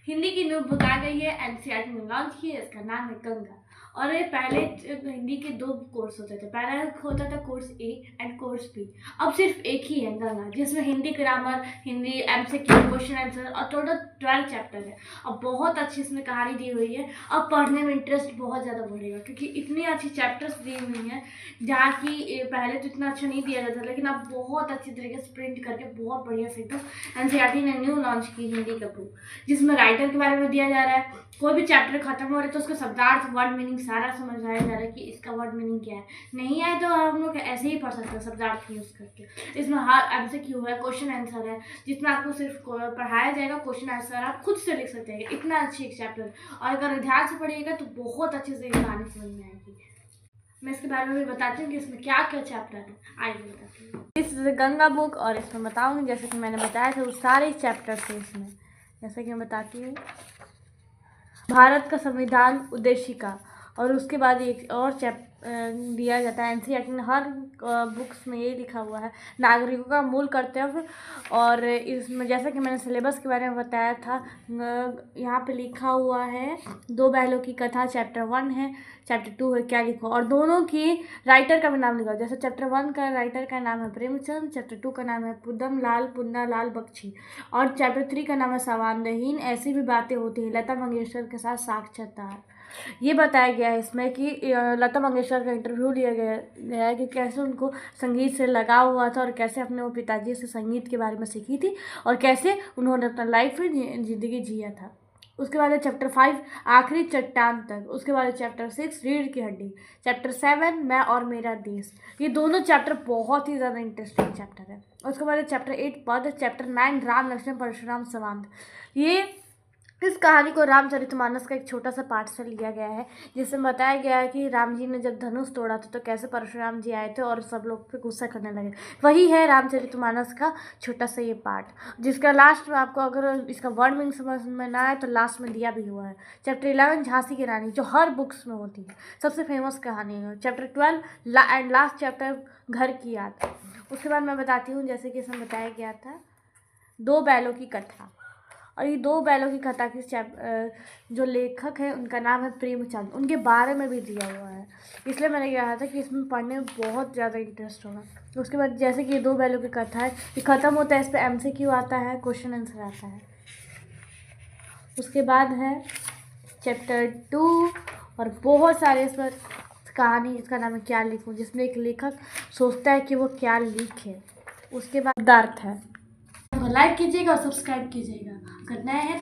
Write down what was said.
हिंदी की new book आ गई है, एनसीईआरटी ने लॉन्च की है। इसका नाम है गंगा। और ये पहले हिंदी के 2 कोर्स होते थे। पहला होता था course A and course B. अब सिर्फ एक ही है गंगा, जिसमें Hindi grammar, Hindi MCQ, question answer और टोटल 12 चैप्टर है। अब बहुत अच्छी इसमें कहानी दी हुई है। अब पढ़ने में इंटरेस्ट बहुत ज़्यादा बढ़ेगा, क्योंकि इतनी अच्छी चैप्टर्स दी हुई हैं, जहाँ की पहले तो इतना अच्छा नहीं दिया जाता, लेकिन अब बहुत अच्छी तरीके से प्रिंट करके बहुत बढ़िया से एनसीईआरटी ने न्यू लॉन्च की हिंदी का बुक, जिसमें राइटर के बारे में दिया जा रहा है। कोई भी चैप्टर खत्म हो रहा है तो उसका शब्दार्थ, वर्ड मीनिंग सारा समझाया जा रहा है कि इसका वर्ड मीनिंग क्या है। नहीं आए तो हम लोग ऐसे ही पढ़ सकते हैं शब्दार्थ यूज करके। इसमें हर एमसीक्यू है, क्वेश्चन आंसर है, जिसमें आपको सिर्फ पढ़ाया जाएगा, क्वेश्चन आंसर आप खुद से लिख सकते हैं। इतना अच्छी एक चैप्टर, और अगर ध्यान से पढ़िएगा तो बहुत अच्छे से कहानी समझ में आएगी। मैं इसके बारे में भी बताती हूँ कि इसमें क्या क्या चैप्टर है। आइए बताती हूँ। इस गंगा बुक, और इसमें बताऊँगी जैसे कि मैंने बताया था वो सारे चैप्टर्स हैं इसमें। जैसे कि मैं बताती हूँ, भारत का संविधान उद्देशिका, और उसके बाद एक और दिया जाता है। एनसीईआरटी ने हर बुक्स में ये लिखा हुआ है, नागरिकों का मूल कर्तव्य। और इसमें जैसा कि मैंने सिलेबस के बारे में बताया था, यहाँ पे लिखा हुआ है 2 बैलों की कथा, चैप्टर 1 है, चैप्टर 2 है क्या लिखो, और दोनों की राइटर का भी नाम लिखा। जैसे चैप्टर 1 का राइटर का नाम है प्रेमचंद, चैप्टर 2 का नाम है पुन्ना लाल बख्शी, और चैप्टर 3 का नाम है संवादहीन ऐसी भी बातें होती हैं, लता मंगेशकर के साथ साक्षात्कार। ये बताया गया है इसमें कि लता मंगेशकर का इंटरव्यू लिया गया है कि कैसे उनको संगीत से लगाव हुआ था, और कैसे अपने वो पिताजी से संगीत के बारे में सीखी थी, और कैसे उन्होंने अपना लाइफ में ज़िंदगी जिया था। उसके बाद है चैप्टर 5 आखिरी चट्टान तक। उसके बाद है चैप्टर 6 रीढ़ की हड्डी, चैप्टर 7 मैं और मेरा देश। ये दोनों चैप्टर बहुत ही ज़्यादा इंटरेस्टिंग चैप्टर है। उसके बाद है चैप्टर 8 पद, चैप्टर 9 राम लक्ष्मण परशुराम संवाद। ये इस कहानी को रामचरितमानस का एक छोटा सा पार्ट से लिया गया है, जिसमें बताया गया है कि राम जी ने जब धनुष तोड़ा था तो कैसे परशुराम जी आए थे और सब लोग पे गुस्सा करने लगे। वही है रामचरितमानस का छोटा सा ये पार्ट, जिसका लास्ट में आपको अगर इसका वर्ड मीनिंग समझ में ना आए तो लास्ट में दिया भी हुआ है। चैप्टर 11 झांसी की रानी, जो हर बुक्स में होती है, सबसे फेमस कहानी है। चैप्टर 12 एंड लास्ट चैप्टर घर की याद। उसके बाद मैं बताती हूँ, जैसे कि इसमें बताया गया था 2 बैलों की कथा, और ये 2 बैलों की कथा की जो लेखक है उनका नाम है प्रेमचंद, उनके बारे में भी दिया हुआ है। इसलिए मैंने कहा था कि इसमें पढ़ने में बहुत ज़्यादा इंटरेस्ट होगा। उसके बाद जैसे कि ये 2 बैलों की कथा है, ये ख़त्म होता है, इस पर एमसीक्यू आता है, क्वेश्चन आंसर आता है। उसके बाद है चैप्टर 2, और बहुत सारे इस पर कहानी, जिसका नाम है क्या लिखूं, जिसमें एक लेखक सोचता है कि वो क्या लिखे। उसके बाद अर्थ है। लाइक कीजिएगा और सब्सक्राइब कीजिएगा, अगर नए हैं